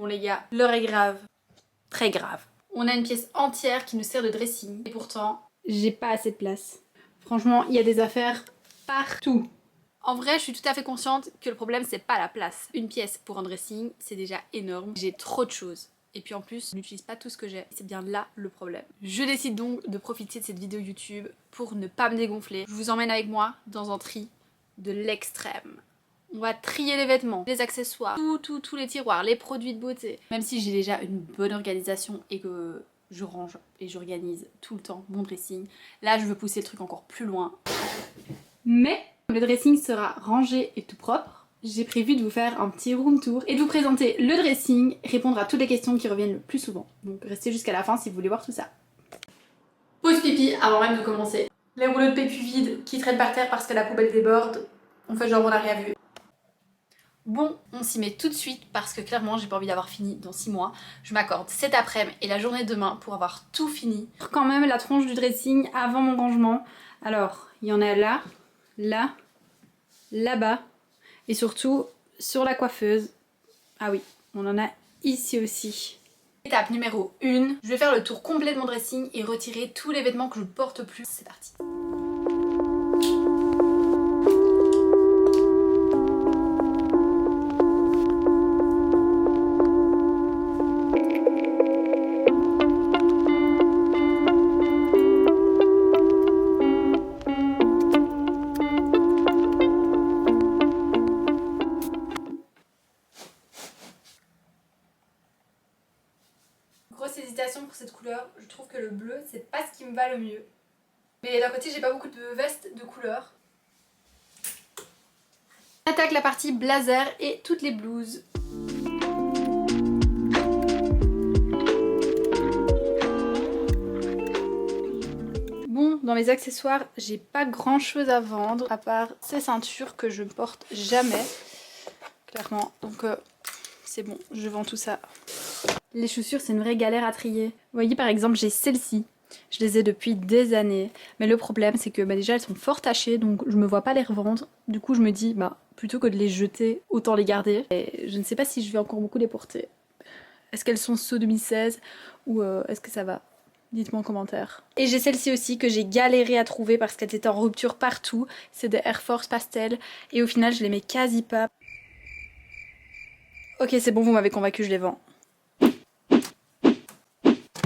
les gars, l'heure est grave. Très grave. On a une pièce entière qui nous sert de dressing. Et pourtant, j'ai pas assez de place. Franchement, il y a des affaires partout. En vrai, je suis tout à fait consciente que le problème, c'est pas la place. Une pièce pour un dressing, c'est déjà énorme. J'ai trop de choses. Et puis en plus, je n'utilise pas tout ce que j'ai. C'est bien là le problème. Je décide donc de profiter de cette vidéo YouTube pour ne pas me dégonfler. Je vous emmène avec moi dans un tri de l'extrême. On va trier les vêtements, les accessoires, tous les tiroirs, les produits de beauté. Même si j'ai déjà une bonne organisation et que je range et j'organise tout le temps mon dressing, là je veux pousser le truc encore plus loin. Mais le dressing sera rangé et tout propre. J'ai prévu de vous faire un petit room tour et de vous présenter le dressing, répondre à toutes les questions qui reviennent le plus souvent. Donc restez jusqu'à la fin si vous voulez voir tout ça. Pause pipi avant même de commencer. Les rouleaux de PQ vides qui traînent par terre parce que la poubelle déborde, on fait genre on n'a rien vu. Bon, on s'y met tout de suite parce que clairement j'ai pas envie d'avoir fini dans 6 mois. Je m'accorde cet après-midi et la journée de demain pour avoir tout fini. Quand même la tronche du dressing avant mon rangement. Alors, il y en a là, là, là-bas et surtout sur la coiffeuse. Ah oui, on en a ici aussi. Étape numéro 1, je vais faire le tour complet de mon dressing et retirer tous les vêtements que je porte plus. C'est parti. Grosse hésitation pour cette couleur, je trouve que le bleu c'est pas ce qui me va le mieux. Mais d'un côté j'ai pas beaucoup de vestes de couleur. On attaque la partie blazer et toutes les blouses. Bon, dans mes accessoires j'ai pas grand chose à vendre à part ces ceintures que je ne porte jamais. Clairement, donc c'est bon, je vends tout ça. Les chaussures c'est une vraie galère à trier. Vous voyez par exemple j'ai celles-ci. Je les ai depuis des années. Mais le problème c'est que déjà elles sont fort tachées donc je me vois pas les revendre. Du coup je me dis plutôt que de les jeter autant les garder. Et je ne sais pas si je vais encore beaucoup les porter. Est-ce qu'elles sont saut 2016 ou est-ce que ça va? Dites-moi en commentaire. Et j'ai celle-ci aussi que j'ai galéré à trouver parce qu'elles étaient en rupture partout. C'est des Air Force Pastel et au final je les mets quasi pas. Ok c'est bon, vous m'avez convaincu, je les vends.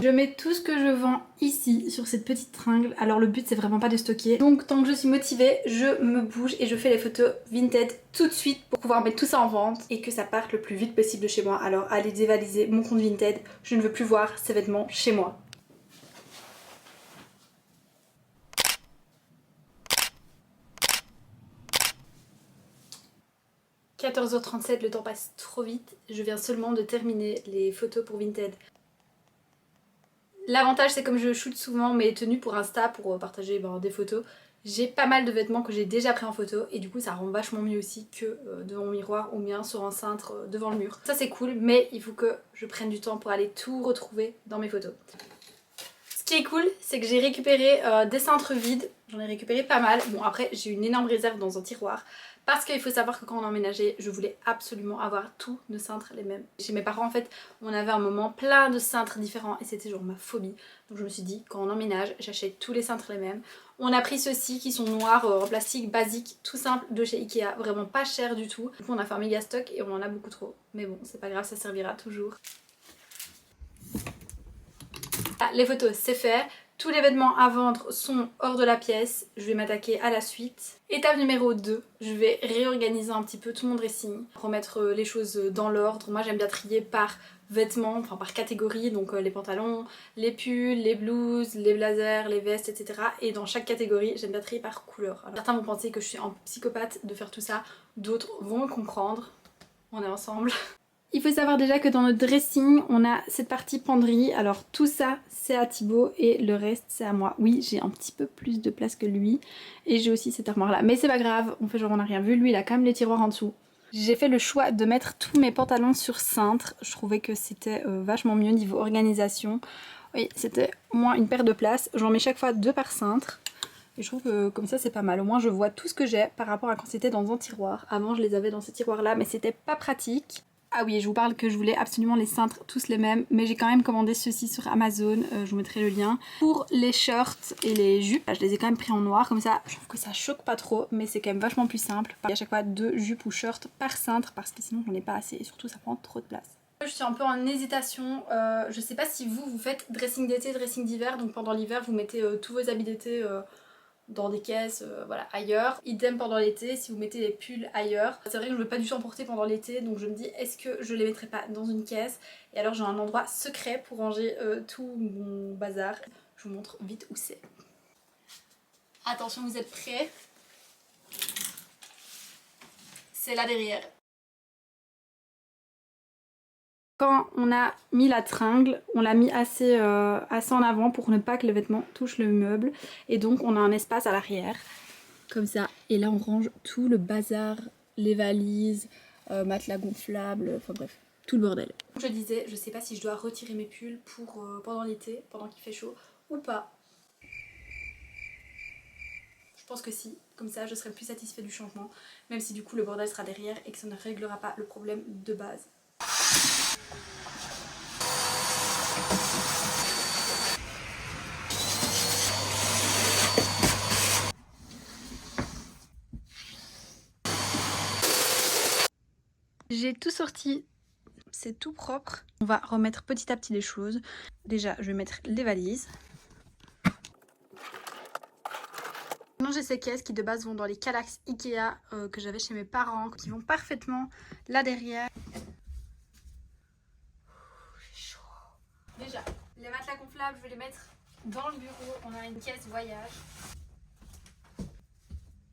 Je mets tout ce que je vends ici sur cette petite tringle. Alors le but c'est vraiment pas de stocker. Donc tant que je suis motivée, je me bouge et je fais les photos Vinted tout de suite pour pouvoir mettre tout ça en vente et que ça parte le plus vite possible de chez moi. Alors allez dévaliser mon compte Vinted, je ne veux plus voir ces vêtements chez moi. « 14h37, le temps passe trop vite. Je viens seulement de terminer les photos pour Vinted. L'avantage c'est comme je shoot souvent mes tenues pour Insta pour partager des photos, j'ai pas mal de vêtements que j'ai déjà pris en photo et du coup ça rend vachement mieux aussi que devant mon miroir ou bien sur un cintre devant le mur. Ça c'est cool mais il faut que je prenne du temps pour aller tout retrouver dans mes photos. Ce qui est cool c'est que j'ai récupéré des cintres vides, j'en ai récupéré pas mal. Bon après j'ai une énorme réserve dans un tiroir. Parce qu'il faut savoir que quand on emménageait, je voulais absolument avoir tous nos cintres les mêmes. Chez mes parents en fait, on avait un moment plein de cintres différents et c'était genre ma phobie. Donc je me suis dit, quand on emménage, j'achète tous les cintres les mêmes. On a pris ceux-ci qui sont noirs en plastique basique, tout simple, de chez Ikea, vraiment pas cher du tout. Du coup on a fait un méga stock et on en a beaucoup trop. Mais bon, c'est pas grave, ça servira toujours. Ah, les photos c'est fait. Tous les vêtements à vendre sont hors de la pièce, je vais m'attaquer à la suite. Étape numéro 2, je vais réorganiser un petit peu tout mon dressing, remettre les choses dans l'ordre. Moi j'aime bien trier par vêtements, enfin par catégorie, donc les pantalons, les pulls, les blouses, les blazers, les vestes, etc. Et dans chaque catégorie, j'aime bien trier par couleur. Alors, certains vont penser que je suis un psychopathe de faire tout ça, d'autres vont me comprendre. On est ensemble. Il faut savoir déjà que dans notre dressing, on a cette partie penderie. Alors tout ça, c'est à Thibaut et le reste, c'est à moi. Oui, j'ai un petit peu plus de place que lui. Et j'ai aussi cette armoire-là. Mais c'est pas grave, on fait genre on n'a rien vu. Lui, il a quand même les tiroirs en dessous. J'ai fait le choix de mettre tous mes pantalons sur cintre. Je trouvais que c'était vachement mieux niveau organisation. Oui, c'était moins une paire de places. J'en mets chaque fois 2 par cintre. Et je trouve que comme ça c'est pas mal. Au moins je vois tout ce que j'ai par rapport à quand c'était dans un tiroir. Avant je les avais dans ce tiroir là mais c'était pas pratique. Ah oui, je vous parle que je voulais absolument les cintres tous les mêmes, mais j'ai quand même commandé ceux-ci sur Amazon, je vous mettrai le lien. Pour les shorts et les jupes, je les ai quand même pris en noir, comme ça je trouve que ça choque pas trop, mais c'est quand même vachement plus simple. Il y a à chaque fois 2 jupes ou shorts par cintre, parce que sinon j'en ai pas assez et surtout ça prend trop de place. Je suis un peu en hésitation, je sais pas si vous faites dressing d'été, dressing d'hiver, donc pendant l'hiver vous mettez tous vos habits d'été dans des caisses, voilà, ailleurs. Idem pendant l'été, si vous mettez des pulls ailleurs. C'est vrai que je veux pas du tout en porter pendant l'été, donc je me dis est-ce que je les mettrai pas dans une caisse. Et alors j'ai un endroit secret pour ranger tout mon bazar. Je vous montre vite où c'est. Attention, vous êtes prêts? C'est là derrière. Quand on a mis la tringle, on l'a mis assez en avant pour ne pas que les vêtements touchent le meuble. Et donc on a un espace à l'arrière, comme ça. Et là on range tout le bazar, les valises, matelas gonflables, enfin bref, tout le bordel. Je disais, je sais pas si je dois retirer mes pulls pour pendant l'été, pendant qu'il fait chaud, ou pas. Je pense que si, comme ça je serai plus satisfaite du changement, même si du coup le bordel sera derrière et que ça ne réglera pas le problème de base. J'ai tout sorti, c'est tout propre. On va remettre petit à petit les choses. Déjà, je vais mettre les valises. Maintenant, j'ai ces caisses qui de base vont dans les Kallax Ikea que j'avais chez mes parents, qui vont parfaitement là derrière. J'ai chaud. Déjà, les matelas gonflables, je vais les mettre dans le bureau. On a une caisse voyage.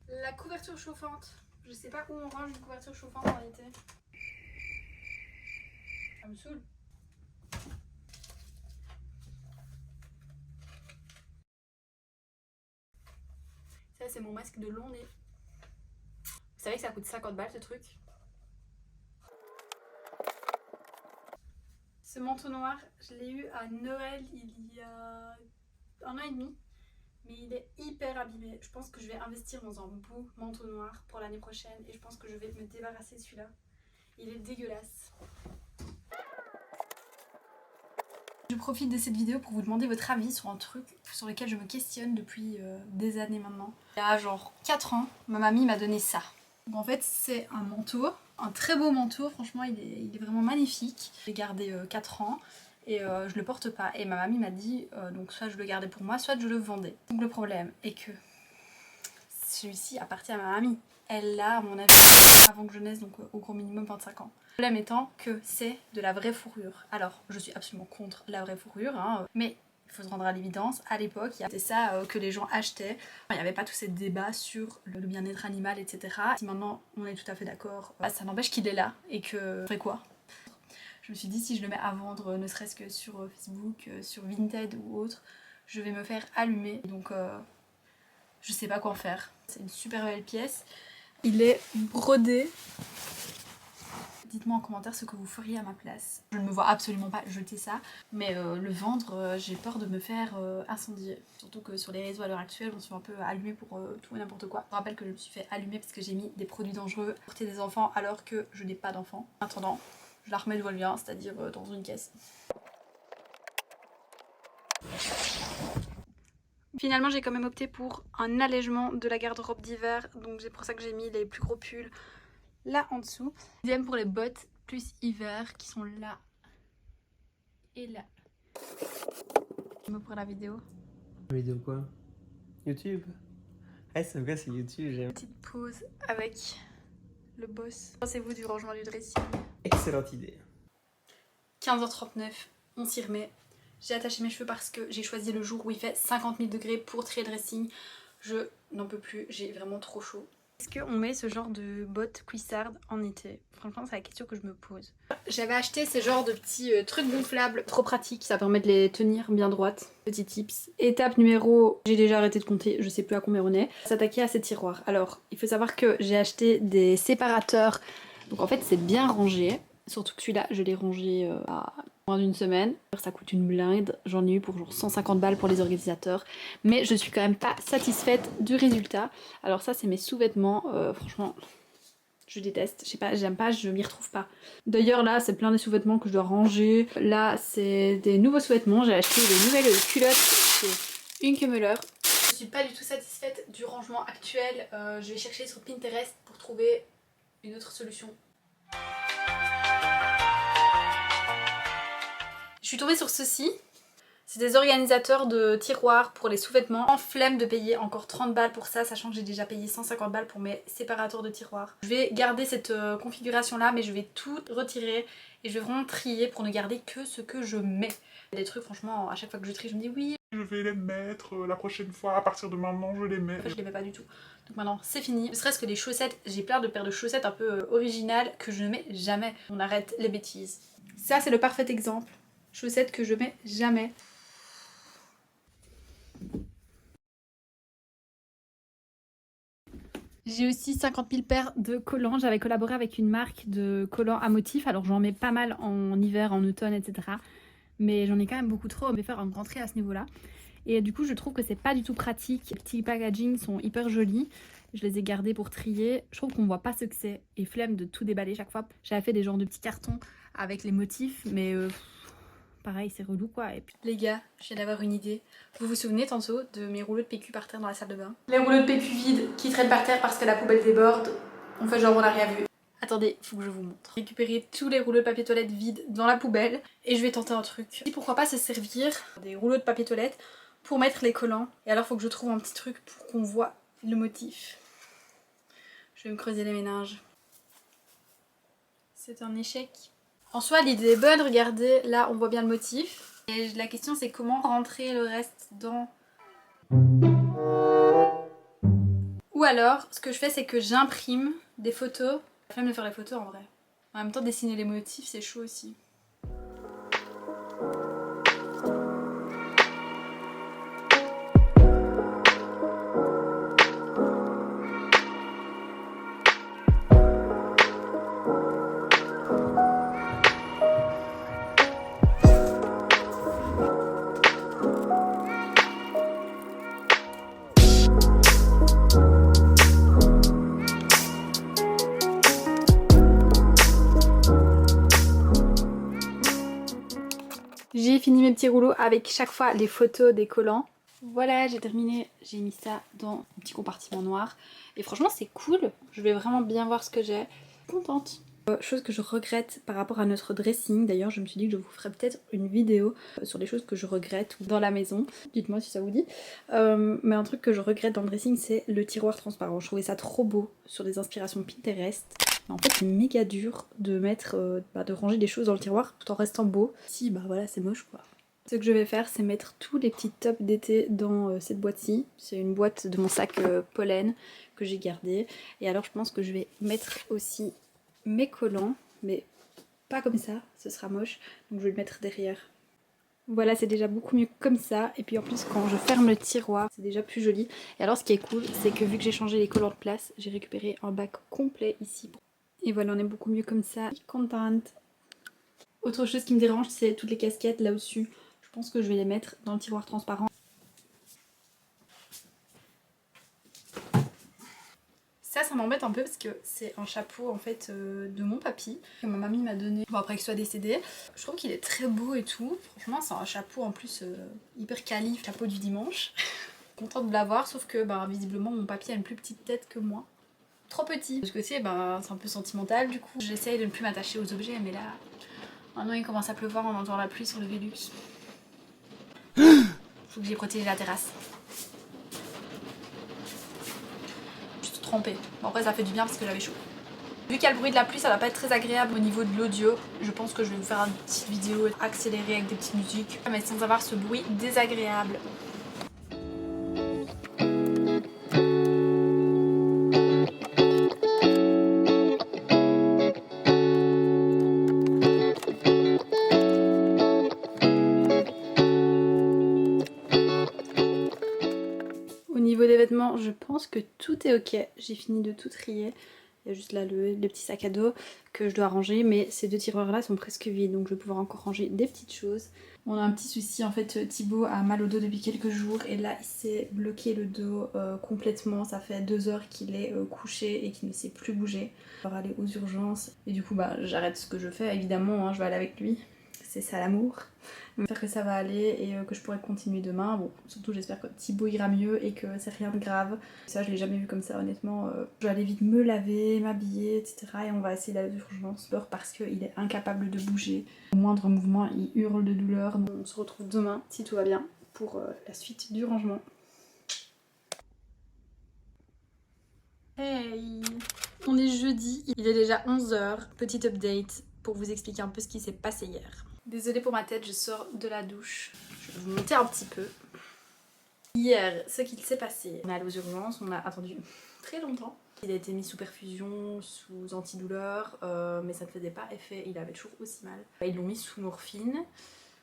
La couverture chauffante. Je sais pas où on range une couverture chauffante en été. Ça me saoule. Ça, c'est mon masque de long nez. Vous savez que ça coûte 50 balles ce truc? Ce manteau noir, je l'ai eu à Noël il y a 1 an et demi. Mais il est hyper abîmé. Je pense que je vais investir dans un beau manteau noir pour l'année prochaine. Et je pense que je vais me débarrasser de celui-là. Il est dégueulasse. Je profite de cette vidéo pour vous demander votre avis sur un truc sur lequel je me questionne depuis des années maintenant. Il y a genre 4 ans, ma mamie m'a donné ça. Donc en fait c'est un manteau, un très beau manteau, franchement il est vraiment magnifique. J'ai gardé 4 ans et je le porte pas. Et ma mamie m'a dit donc soit je le gardais pour moi, soit je le vendais. Donc le problème est que celui-ci appartient à ma mamie. Elle l'a à mon avis avant que je naisse, donc au gros minimum 25 ans. Le problème étant que c'est de la vraie fourrure. Alors je suis absolument contre la vraie fourrure, hein, mais il faut se rendre à l'évidence, à l'époque c'était ça que les gens achetaient. Il n'y avait pas tous ces débats sur le bien-être animal, etc. Si maintenant on est tout à fait d'accord, ça n'empêche qu'il est là et que je ferais quoi? Je me suis dit si je le mets à vendre ne serait-ce que sur Facebook, sur Vinted ou autre, je vais me faire allumer. Donc je sais pas quoi en faire. C'est une super belle pièce. Il est brodé. Dites-moi en commentaire ce que vous feriez à ma place. Je ne me vois absolument pas jeter ça, mais le vendre, j'ai peur de me faire incendier. Surtout que sur les réseaux à l'heure actuelle, on se fait un peu allumer pour tout et n'importe quoi. Je rappelle que je me suis fait allumer parce que j'ai mis des produits dangereux pour porter des enfants alors que je n'ai pas d'enfants. En attendant, je la remets d'où elle vient, c'est-à-dire dans une caisse. Finalement, j'ai quand même opté pour un allègement de la garde-robe d'hiver, donc c'est pour ça que j'ai mis les plus gros pulls là en dessous. Idem pour les bottes plus hiver qui sont là et là. Je me prends la vidéo. Vidéo quoi? YouTube? Ah, c'est vrai, c'est YouTube, j'aime. Petite pause avec le boss. Pensez-vous du rangement du dressing? Excellente idée. 15h39, on s'y remet. J'ai attaché mes cheveux parce que j'ai choisi le jour où il fait 50 000 degrés pour trier le dressing. Je n'en peux plus, j'ai vraiment trop chaud. Est-ce qu'on met ce genre de bottes cuissardes en été? Franchement, c'est la question que je me pose. J'avais acheté ces genres de petits trucs gonflables, trop pratiques, ça permet de les tenir bien droites. Petit tips. Étape numéro, j'ai déjà arrêté de compter, je sais plus à combien on est. S'attaquer à ces tiroirs. Alors, il faut savoir que j'ai acheté des séparateurs, donc en fait c'est bien rangé. Surtout que celui-là, je l'ai rangé à moins d'une semaine. Ça coûte une blinde, j'en ai eu pour genre 150 balles pour les organisateurs. Mais je suis quand même pas satisfaite du résultat. Alors ça, c'est mes sous-vêtements. Franchement, Je déteste, je sais pas, j'aime pas, je m'y retrouve pas. D'ailleurs là c'est plein de sous-vêtements que je dois ranger. Là c'est des nouveaux sous-vêtements, j'ai acheté des nouvelles culottes chez Unke Müller. Je suis pas du tout satisfaite du rangement actuel, je vais chercher sur Pinterest pour trouver une autre solution. Je suis tombée sur ceci. C'est des organisateurs de tiroirs pour les sous-vêtements. En flemme de payer encore 30 balles pour ça, sachant que j'ai déjà payé 150 balles pour mes séparateurs de tiroirs. Je vais garder cette configuration là, mais je vais tout retirer et je vais vraiment trier pour ne garder que ce que je mets. Il y a des trucs, franchement, à chaque fois que je trie, je me dis oui, je vais les mettre la prochaine fois, à partir de maintenant je les mets. En fait, je les mets pas du tout. Donc maintenant c'est fini. Ne serait-ce que les chaussettes, j'ai plein de paires de chaussettes un peu originales que je ne mets jamais. On arrête les bêtises. Ça c'est le parfait exemple. Chaussettes que je mets jamais. J'ai aussi 50 000 paires de collants. J'avais collaboré avec une marque de collants à motifs. Alors j'en mets pas mal en hiver, en automne, etc. Mais j'en ai quand même beaucoup trop. Je vais faire un grand tri à ce niveau-là. Et du coup, je trouve que c'est pas du tout pratique. Les petits packaging sont hyper jolis. Je les ai gardés pour trier. Je trouve qu'on voit pas ce que c'est. Et flemme de tout déballer chaque fois. J'avais fait des genres de petits cartons avec les motifs. Mais pareil, c'est relou quoi. Et puis... Les gars, je viens d'avoir une idée. Vous vous souvenez tantôt de mes rouleaux de PQ par terre dans la salle de bain? Les rouleaux de PQ vides qui traînent par terre parce que la poubelle déborde. On fait genre on n'a rien vu. Attendez, faut que je vous montre. Récupérer tous les rouleaux de papier toilette vides dans la poubelle. Et je vais tenter un truc. Et pourquoi pas se servir des rouleaux de papier toilette pour mettre les collants. Et alors faut que je trouve un petit truc pour qu'on voit le motif. Je vais me creuser les méninges. C'est un échec. En soi l'idée est bonne, regardez, là on voit bien le motif. Et la question c'est comment rentrer le reste dans... Ou alors ce que je fais c'est que j'imprime des photos. J'ai flemme de faire les photos en vrai. En même temps dessiner les motifs c'est chaud aussi. J'ai fini mes petits rouleaux avec chaque fois les photos des collants. Voilà, j'ai terminé, j'ai mis ça dans un petit compartiment noir. Et franchement c'est cool, je vais vraiment bien voir ce que j'ai. Contente. Chose que je regrette par rapport à notre dressing, d'ailleurs je me suis dit que je vous ferais peut-être une vidéo sur les choses que je regrette dans la maison. Dites-moi si ça vous dit. Mais un truc que je regrette dans le dressing c'est le tiroir transparent. Je trouvais ça trop beau sur des inspirations Pinterest. En fait c'est méga dur de mettre, de ranger des choses dans le tiroir tout en restant beau. Si bah voilà c'est moche quoi. Ce que je vais faire c'est mettre tous les petits tops d'été dans cette boîte-ci. C'est une boîte de mon sac pollen que j'ai gardé. Et alors je pense que je vais mettre aussi mes collants, mais pas comme ça, ce sera moche. Donc je vais le mettre derrière. Voilà, c'est déjà beaucoup mieux comme ça. Et puis en plus quand je ferme le tiroir, c'est déjà plus joli. Et alors ce qui est cool, c'est que vu que j'ai changé les collants de place, j'ai récupéré un bac complet ici. Et voilà, on est beaucoup mieux comme ça. Je suis contente. Autre chose qui me dérange, c'est toutes les casquettes là au-dessus. Je pense que je vais les mettre dans le tiroir transparent. Ça m'embête un peu parce que c'est un chapeau en fait de mon papy que ma mamie m'a donné bon, après qu'il soit décédé. Je trouve qu'il est très beau et tout. Franchement c'est un chapeau en plus hyper quali, chapeau du dimanche. Contente de l'avoir, sauf que visiblement mon papy a une plus petite tête que moi. Trop petit. De ce côté c'est un peu sentimental du coup. J'essaye de ne plus m'attacher aux objets mais là maintenant il commence à pleuvoir, on entend la pluie sur le Velux. Faut que j'aille protéger la terrasse. Trempée. Bon après ça fait du bien parce que j'avais chaud. Vu qu'il y a le bruit de la pluie ça va pas être très agréable au niveau de l'audio. Je pense que je vais vous faire une petite vidéo accélérée avec des petites musiques. Mais sans avoir ce bruit désagréable. Au niveau des vêtements, je pense que tout est ok. J'ai fini de tout trier. Il y a juste là le petit sac à dos que je dois ranger, mais ces 2 tiroirs là sont presque vides, donc je vais pouvoir encore ranger des petites choses. On a un petit souci en fait, Thibaut a mal au dos depuis quelques jours et là il s'est bloqué le dos complètement. Ça fait 2 heures qu'il est couché et qu'il ne sait plus bouger. Je vais aller aux urgences et du coup bah j'arrête ce que je fais évidemment, hein, je vais aller avec lui. C'est ça l'amour. J'espère que ça va aller et que je pourrai continuer demain. Bon, surtout j'espère que Thibaut ira mieux et que c'est rien de grave. Ça je l'ai jamais vu comme ça honnêtement. Je vais aller vite me laver, m'habiller, etc. Et on va essayer d'aller aux urgences parce qu'il est incapable de bouger. Au moindre mouvement il hurle de douleur. Donc, on se retrouve demain si tout va bien pour la suite du rangement. Hey! On est jeudi, il est déjà 11 h. Petit update pour vous expliquer un peu ce qui s'est passé hier. Désolée pour ma tête, je sors de la douche. Je vais vous monter un petit peu. Hier, ce qu'il s'est passé, on est allé aux urgences, on a attendu très longtemps. Il a été mis sous perfusion, sous antidouleur, mais ça ne faisait pas effet, il avait toujours aussi mal. Ils l'ont mis sous morphine.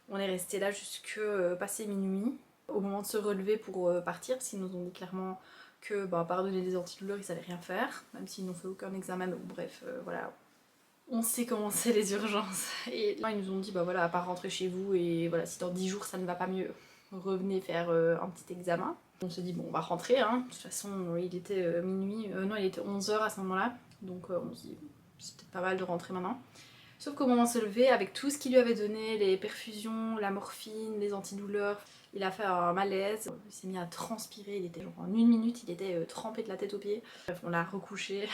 On est resté là jusque passé minuit. Au moment de se relever pour partir, parce qu'ils nous ont dit clairement que par donner des antidouleurs, ils savaient rien faire, même s'ils n'ont fait aucun examen, donc bref, voilà. On sait comment c'est les urgences. Et là, ils nous ont dit, bah voilà, à part rentrer chez vous et voilà, si dans 10 jours ça ne va pas mieux, revenez faire un petit examen. On se dit, bon, on va rentrer, hein. De toute façon, il était minuit, non, il était 11 h à ce moment-là. Donc on se dit, c'est peut-être pas mal de rentrer maintenant. Sauf qu'au moment de se lever, avec tout ce qu'il lui avait donné, les perfusions, la morphine, les antidouleurs, il a fait un malaise. Il s'est mis à transpirer, il était genre en 1 minute, il était trempé de la tête aux pieds. Bref, on l'a recouché.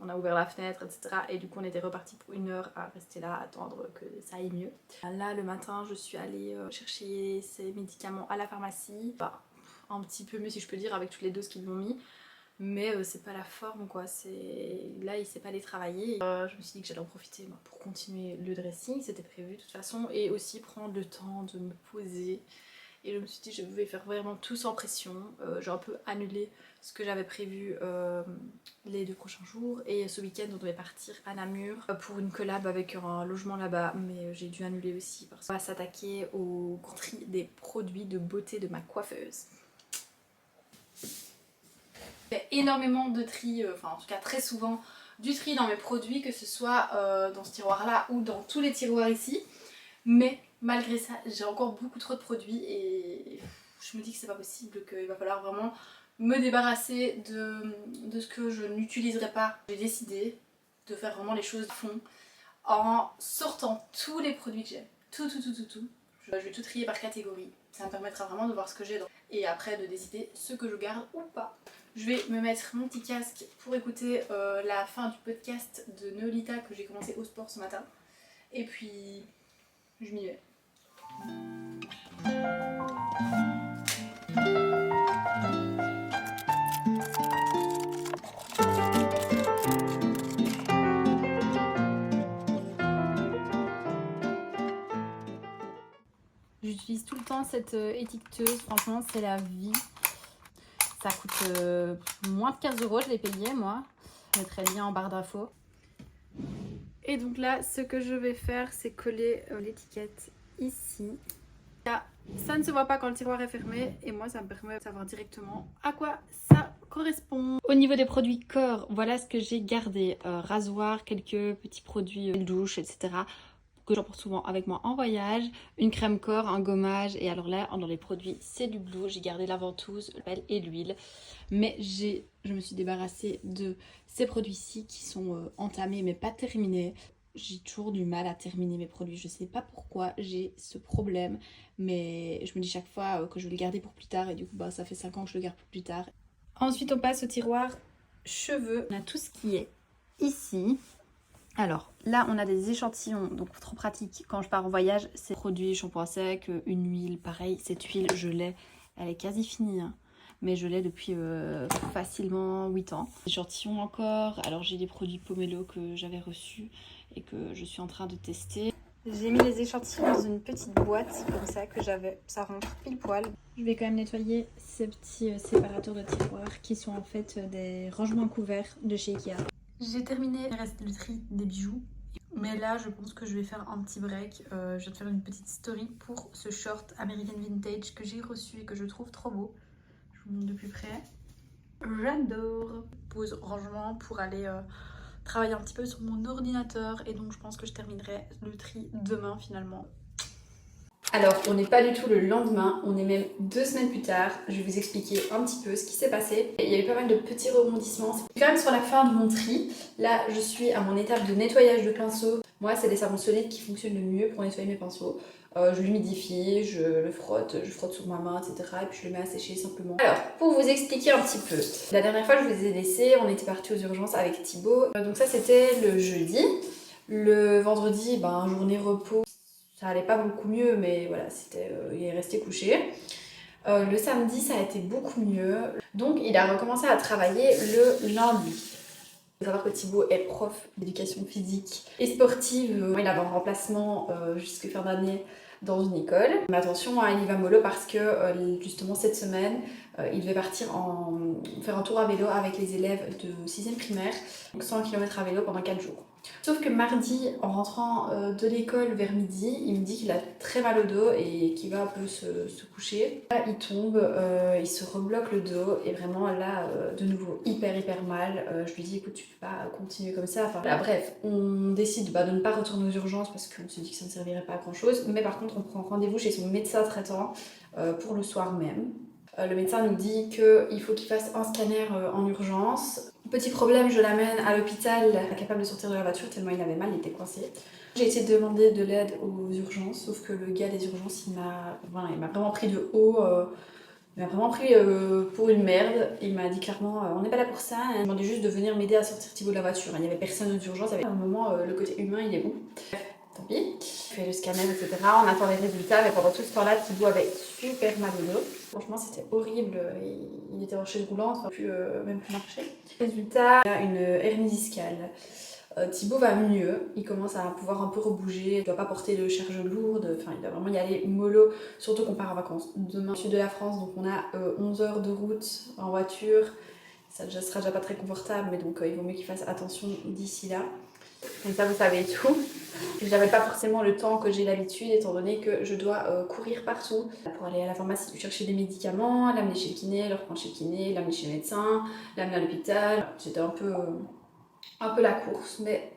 On a ouvert la fenêtre, etc. Et du coup on était reparti pour 1 heure à rester là, à attendre que ça aille mieux. Là le matin je suis allée chercher ces médicaments à la pharmacie. Bah, un petit peu mieux si je peux dire avec toutes les doses qu'ils m'ont mis. Mais c'est pas la forme quoi, là il sait pas les travailler. Je me suis dit que j'allais en profiter pour continuer le dressing, c'était prévu de toute façon. Et aussi prendre le temps de me poser. Et je me suis dit je vais faire vraiment tout sans pression. J'ai un peu annulé ce que j'avais prévu les 2 prochains jours. Et ce week-end on devait partir à Namur pour une collab avec un logement là-bas. Mais j'ai dû annuler aussi parce qu'on va s'attaquer au tri des produits de beauté de ma coiffeuse. Je fais énormément de tri, enfin en tout cas très souvent du tri dans mes produits, que ce soit dans ce tiroir là ou dans tous les tiroirs ici. Mais malgré ça, j'ai encore beaucoup trop de produits et je me dis que c'est pas possible, qu'il va falloir vraiment me débarrasser de ce que je n'utiliserai pas. J'ai décidé de faire vraiment les choses à fond en sortant tous les produits que j'ai. Tout. Je vais tout trier par catégorie. Ça me permettra vraiment de voir ce que j'ai et après de décider ce que je garde ou pas. Je vais me mettre mon petit casque pour écouter la fin du podcast de Nolita que j'ai commencé au sport ce matin. Et puis je m'y vais. J'utilise tout le temps cette étiqueteuse, franchement c'est la vie. Ça coûte moins de 15 €, je l'ai payé moi. Je mettrai le lien en barre d'infos. Et donc là, ce que je vais faire, c'est coller l'étiquette ici. Là, ça ne se voit pas quand le tiroir est fermé et moi ça me permet de savoir directement à quoi ça correspond. Au niveau des produits corps, voilà ce que j'ai gardé. Rasoir, quelques petits produits douche, etc. que j'emporte souvent avec moi en voyage, une crème corps, un gommage, et alors là dans les produits c'est du Blue, j'ai gardé la ventouse, le pelle et l'huile, mais je me suis débarrassée de ces produits-ci qui sont entamés mais pas terminés. J'ai toujours du mal à terminer mes produits, je sais pas pourquoi j'ai ce problème, mais je me dis chaque fois que je vais le garder pour plus tard et du coup ça fait 5 ans que je le garde pour plus tard. Ensuite on passe au tiroir cheveux, on a tout ce qui est ici. Alors là on a des échantillons, donc trop pratique quand je pars en voyage, c'est produits, shampoing sec, une huile, pareil, cette huile je l'ai, elle est quasi finie hein, mais je l'ai depuis facilement 8 ans. Échantillons encore, alors j'ai des produits Pomelo que j'avais reçus et que je suis en train de tester. J'ai mis les échantillons dans une petite boîte comme ça que j'avais, ça rentre pile poil. Je vais quand même nettoyer ces petits séparateurs de tiroirs qui sont en fait des rangements couverts de chez Ikea. J'ai terminé le reste du tri des bijoux. Mais là, je pense que je vais faire un petit break. Je vais te faire une petite story pour ce short American Vintage que j'ai reçu et que je trouve trop beau. Je vous montre de plus près. J'adore. Pause rangement pour aller travailler un petit peu sur mon ordinateur et donc je pense que je terminerai le tri demain finalement. Alors, on n'est pas du tout le lendemain, on est même 2 semaines plus tard. Je vais vous expliquer un petit peu ce qui s'est passé. Il y a eu pas mal de petits rebondissements. C'est quand même sur la fin de mon tri. Là, je suis à mon étape de nettoyage de pinceau. Moi, c'est les savons solides qui fonctionnent le mieux pour nettoyer mes pinceaux. Je l'humidifie, je le frotte, je frotte sur ma main, etc. Et puis je le mets à sécher simplement. Alors, pour vous expliquer un petit peu. La dernière fois, je vous ai laissé, on était parti aux urgences avec Thibaut. Donc ça, c'était le jeudi. Le vendredi, journée repos. Ça allait pas beaucoup mieux, mais voilà, il est resté couché. Le samedi, ça a été beaucoup mieux. Donc, il a recommencé à travailler le lundi. Il faut savoir que Thibaut est prof d'éducation physique et sportive. Il avait un remplacement jusqu'à fin d'année dans une école. Mais attention, il y va mollo parce que justement cette semaine, il devait partir faire un tour à vélo avec les élèves de 6e primaire. Donc 100 km à vélo pendant 4 jours. Sauf que mardi, en rentrant de l'école vers midi, il me dit qu'il a très mal au dos et qu'il va un peu se coucher. Là, il tombe, il se rebloque le dos et vraiment là, de nouveau, hyper mal. Je lui dis écoute, tu peux pas continuer comme ça. Enfin, là, bref, on décide de ne pas retourner aux urgences parce qu'on se dit que ça ne servirait pas à grand chose. Mais par contre, on prend rendez-vous chez son médecin traitant pour le soir même. Le médecin nous dit qu'il faut qu'il fasse un scanner en urgence. Petit problème, je l'amène à l'hôpital, incapable de sortir de la voiture tellement il avait mal, il était coincé. J'ai essayé de demander de l'aide aux urgences, sauf que le gars des urgences, il m'a vraiment pris de haut. Il m'a vraiment pris pour une merde. Il m'a dit clairement on n'est pas là pour ça. Il m'a demandé juste de venir m'aider à sortir Thibaut de la voiture. Il n'y avait personne aux urgences. À un moment, le côté humain, il est où? Tant pis. Je fais le scanner, etc. On attend les résultats. Mais pendant tout ce temps-là, Thibaut avait super mal au dos. Franchement, c'était horrible. Il était en chaise roulante, même plus marcher. Résultat, il a une hernie discale. Thibaut va mieux, il commence à pouvoir un peu rebouger, il doit pas porter de charge lourde, enfin il doit vraiment y aller mollo, surtout qu'on part en vacances demain au sud de la France, donc on a 11 heures de route en voiture, ça sera déjà pas très confortable, mais donc il vaut mieux qu'il fasse attention d'ici là. Comme ça vous savez tout. J'avais pas forcément le temps que j'ai l'habitude étant donné que je dois courir partout pour aller à la pharmacie chercher des médicaments, l'amener chez le kiné, le reprendre chez le kiné, l'amener chez le médecin, l'amener à l'hôpital. C'était un peu la course, mais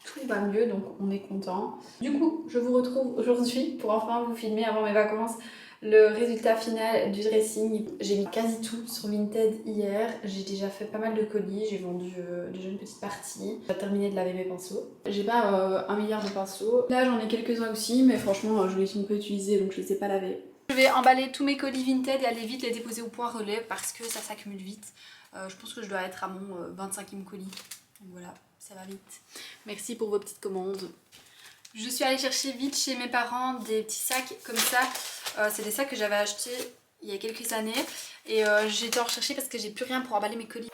tout va mieux, donc on est content. Du coup, je vous retrouve aujourd'hui pour enfin vous filmer avant mes vacances le résultat final du dressing. J'ai mis quasi tout sur Vinted hier, j'ai déjà fait pas mal de colis, j'ai vendu déjà une petite partie. J'ai terminé de laver mes pinceaux. J'ai pas 1 milliard de pinceaux. Là j'en ai quelques-uns aussi, mais franchement je les suis un peu utilisés donc je les ai pas lavés. Je vais emballer tous mes colis Vinted et aller vite les déposer au point relais parce que ça s'accumule vite. Je pense que je dois être à mon 25e colis. Donc voilà, ça va vite. Merci pour vos petites commandes. Je suis allée chercher vite chez mes parents des petits sacs comme ça. C'est des sacs que j'avais achetés il y a quelques années. Et j'ai été en rechercher parce que j'ai plus rien pour emballer mes colis.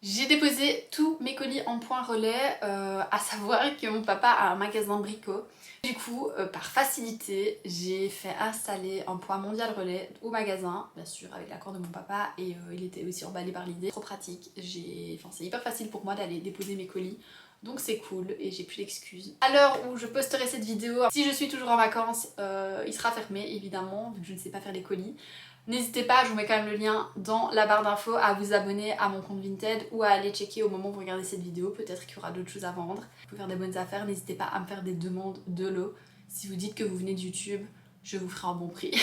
J'ai déposé tous mes colis en point relais, à savoir que mon papa a un magasin Brico. Du coup, par facilité, j'ai fait installer un point mondial relais au magasin, bien sûr avec l'accord de mon papa, et il était aussi emballé par l'idée. Trop pratique, c'est hyper facile pour moi d'aller déposer mes colis. Donc c'est cool et j'ai plus d'excuses. À l'heure où je posterai cette vidéo, si je suis toujours en vacances, il sera fermé évidemment, vu que je ne sais pas faire les colis. N'hésitez pas, je vous mets quand même le lien dans la barre d'infos à vous abonner à mon compte Vinted ou à aller checker au moment où vous regardez cette vidéo, peut-être qu'il y aura d'autres choses à vendre. Vous pouvez faire des bonnes affaires, n'hésitez pas à me faire des demandes de lot. Si vous dites que vous venez de YouTube, je vous ferai un bon prix.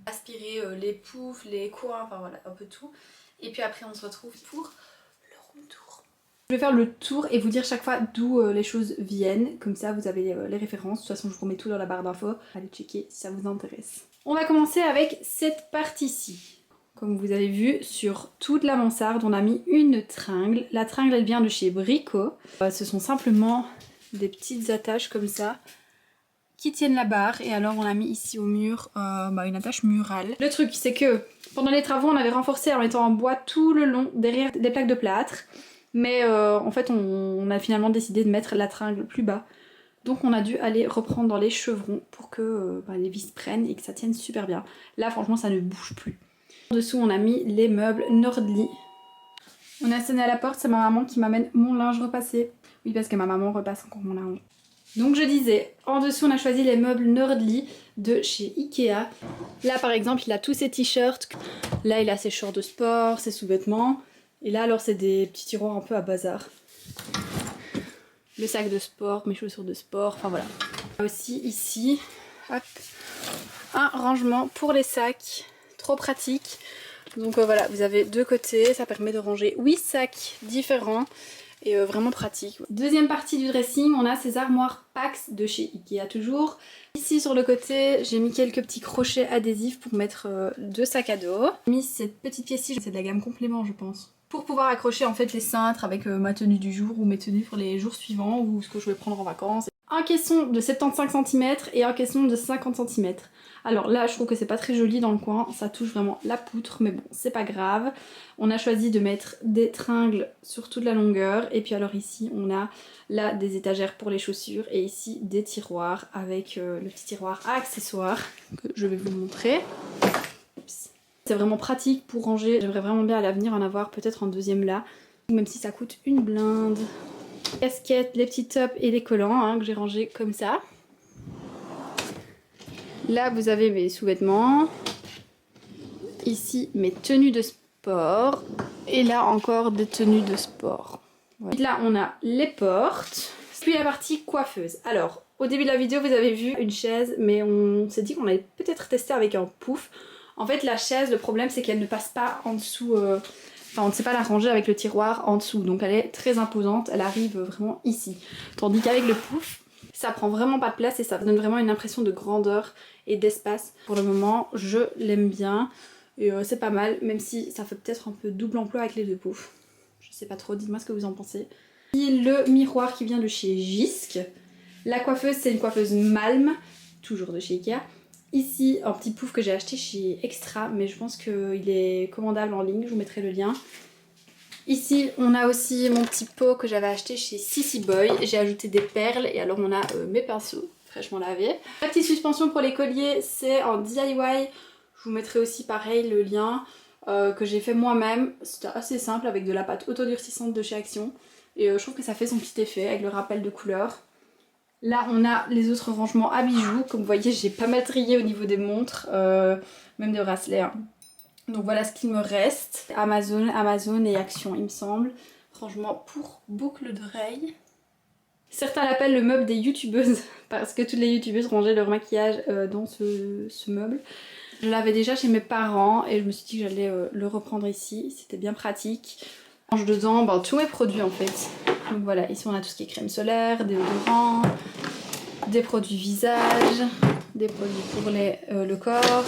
Aspirer les poufs, les coins, enfin voilà, un peu tout. Et puis après on se retrouve pour le room tour. Je vais faire le tour et vous dire chaque fois d'où les choses viennent, comme ça vous avez les références. De toute façon je vous remets tout dans la barre d'infos, allez checker si ça vous intéresse. On va commencer avec cette partie-ci. Comme vous avez vu, sur toute la mansarde, on a mis une tringle. La tringle, elle vient de chez Brico. Ce sont simplement des petites attaches comme ça qui tiennent la barre. Et alors, on a mis ici au mur une attache murale. Le truc, c'est que pendant les travaux, on avait renforcé en mettant en bois tout le long derrière des plaques de plâtre. Mais en fait, on a finalement décidé de mettre la tringle plus bas. Donc on a dû aller reprendre dans les chevrons pour que les vis prennent et que ça tienne super bien. Là franchement ça ne bouge plus. En dessous on a mis les meubles Nordly. On a sonné à la porte, c'est ma maman qui m'amène mon linge repassé. Oui parce que ma maman repasse encore mon linge. Donc je disais, en dessous on a choisi les meubles Nordly de chez Ikea. Là par exemple il a tous ses t-shirts, là il a ses shorts de sport, ses sous-vêtements. Et là alors c'est des petits tiroirs un peu à bazar. Le sac de sport, mes chaussures de sport, enfin voilà. Aussi ici, hop, un rangement pour les sacs, trop pratique. Donc voilà, vous avez deux côtés, ça permet de ranger 8 sacs différents. Et vraiment pratique. Deuxième partie du dressing, on a ces armoires Pax de chez Ikea toujours. Ici sur le côté, j'ai mis quelques petits crochets adhésifs pour mettre deux sacs à dos. J'ai mis cette petite pièce-ci, c'est de la gamme complément je pense. Pour pouvoir accrocher en fait les cintres avec ma tenue du jour ou mes tenues pour les jours suivants ou ce que je vais prendre en vacances. Un caisson de 75 cm et un caisson de 50 cm. Alors là je trouve que c'est pas très joli dans le coin, ça touche vraiment la poutre mais bon c'est pas grave. On a choisi de mettre des tringles sur toute la longueur et puis alors ici on a là des étagères pour les chaussures et ici des tiroirs avec le petit tiroir à accessoires que je vais vous montrer. C'est vraiment pratique pour ranger, j'aimerais vraiment bien à l'avenir en avoir peut-être en deuxième là, même si ça coûte une blinde. Casquettes, les petits tops et les collants hein, que j'ai rangés comme ça. Là vous avez mes sous-vêtements, ici mes tenues de sport et là encore des tenues de sport. Voilà. Là on a les portes, puis la partie coiffeuse. Alors au début de la vidéo vous avez vu une chaise mais on s'est dit qu'on allait peut-être tester avec un pouf. En fait la chaise le problème c'est qu'elle ne passe pas en dessous, enfin on ne sait pas la ranger avec le tiroir en dessous donc elle est très imposante, elle arrive vraiment ici. Tandis qu'avec le pouf ça prend vraiment pas de place et ça donne vraiment une impression de grandeur et d'espace. Pour le moment je l'aime bien et c'est pas mal même si ça fait peut-être un peu double emploi avec les deux poufs. Je sais pas trop, dites-moi ce que vous en pensez. Et le miroir qui vient de chez Jysk. La coiffeuse c'est une coiffeuse Malm, toujours de chez Ikea. Ici un petit pouf que j'ai acheté chez Extra mais je pense qu'il est commandable en ligne, je vous mettrai le lien. Ici on a aussi mon petit pot que j'avais acheté chez Sissy Boy, j'ai ajouté des perles et alors on a mes pinceaux fraîchement lavés. La petite suspension pour les colliers c'est en DIY, je vous mettrai aussi pareil le lien que j'ai fait moi-même. C'était assez simple avec de la pâte autodurcissante de chez Action et je trouve que ça fait son petit effet avec le rappel de couleur. Là on a les autres rangements à bijoux, comme vous voyez j'ai pas mal trié au niveau des montres, même des bracelets. Hein. Donc voilà ce qu'il me reste. Amazon et Action il me semble. Rangement pour boucle d'oreille. Certains l'appellent le meuble des youtubeuses parce que toutes les youtubeuses rangeaient leur maquillage dans ce meuble. Je l'avais déjà chez mes parents et je me suis dit que j'allais le reprendre ici, c'était bien pratique. Je range dedans tous mes produits en fait. Donc voilà, ici on a tout ce qui est crème solaire, déodorant, des produits visage, des produits pour le corps,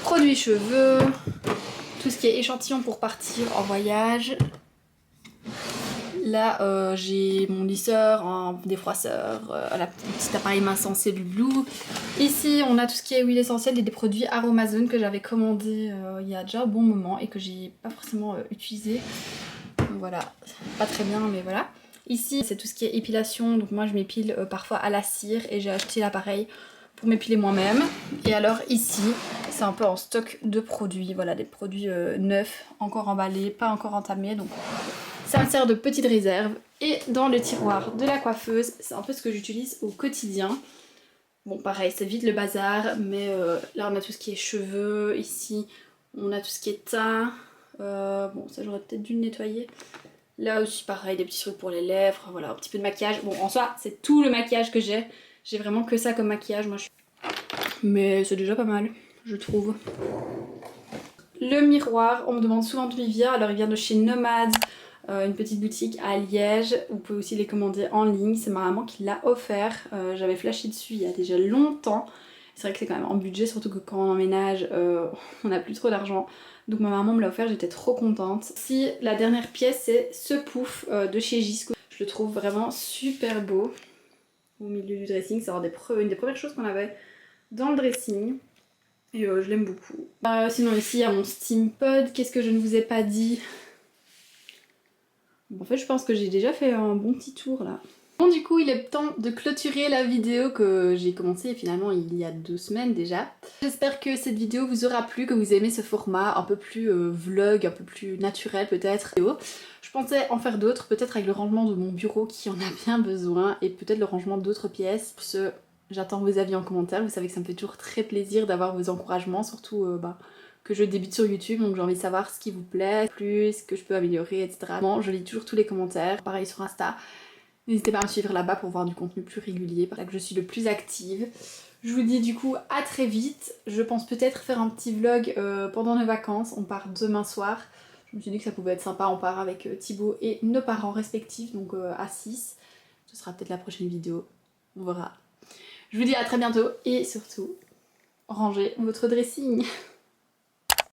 produits cheveux, tout ce qui est échantillon pour partir en voyage. Là j'ai mon lisseur, un défroisseur, un petit appareil main sensé du Blue. Ici on a tout ce qui est huile essentielle et des produits Aromazone que j'avais commandé il y a déjà un bon moment et que j'ai pas forcément utilisé. Donc voilà, pas très bien mais voilà. Ici c'est tout ce qui est épilation, donc moi je m'épile parfois à la cire et j'ai acheté l'appareil pour m'épiler moi-même. Et alors ici c'est un peu en stock de produits, voilà des produits neufs, encore emballés, pas encore entamés, donc ça me sert de petite réserve. Et dans le tiroir de la coiffeuse, c'est un peu ce que j'utilise au quotidien. Bon pareil, c'est vite le bazar, mais là on a tout ce qui est cheveux, ici on a tout ce qui est teint. Bon ça j'aurais peut-être dû le nettoyer. Là aussi pareil, des petits trucs pour les lèvres, voilà un petit peu de maquillage. Bon en soi c'est tout le maquillage que j'ai vraiment que ça comme maquillage moi. Mais c'est déjà pas mal je trouve. Le miroir, on me demande souvent d'où il vient, alors il vient de chez Nomad, une petite boutique à Liège. Vous pouvez aussi les commander en ligne, c'est ma maman qui l'a offert, j'avais flashé dessus il y a déjà longtemps. C'est vrai que c'est quand même en budget, surtout que quand on emménage, on n'a plus trop d'argent. Donc ma maman me l'a offert, j'étais trop contente. Ici, la dernière pièce, c'est ce pouf de chez Jysk. Je le trouve vraiment super beau. Au milieu du dressing, c'est une des premières choses qu'on avait dans le dressing. Et je l'aime beaucoup. Sinon ici, il y a mon Steampod. Qu'est-ce que je ne vous ai pas dit? Bon, en fait, je pense que j'ai déjà fait un bon petit tour là. Bon, du coup, il est temps de clôturer la vidéo que j'ai commencé finalement il y a 2 semaines déjà. J'espère que cette vidéo vous aura plu, que vous aimez ce format un peu plus vlog, un peu plus naturel peut-être. Je pensais en faire d'autres, peut-être avec le rangement de mon bureau qui en a bien besoin et peut-être le rangement d'autres pièces. Pour ce, j'attends vos avis en commentaire. Vous savez que ça me fait toujours très plaisir d'avoir vos encouragements, surtout que je débute sur YouTube, donc j'ai envie de savoir ce qui vous plaît, plus, ce que je peux améliorer, etc. Bon, je lis toujours tous les commentaires, pareil sur Insta. N'hésitez pas à me suivre là-bas pour voir du contenu plus régulier, par là que je suis le plus active. Je vous dis du coup à très vite. Je pense peut-être faire un petit vlog pendant nos vacances. On part demain soir. Je me suis dit que ça pouvait être sympa. On part avec Thibaut et nos parents respectifs, donc à 6. Ce sera peut-être la prochaine vidéo. On verra. Je vous dis à très bientôt et surtout, rangez votre dressing.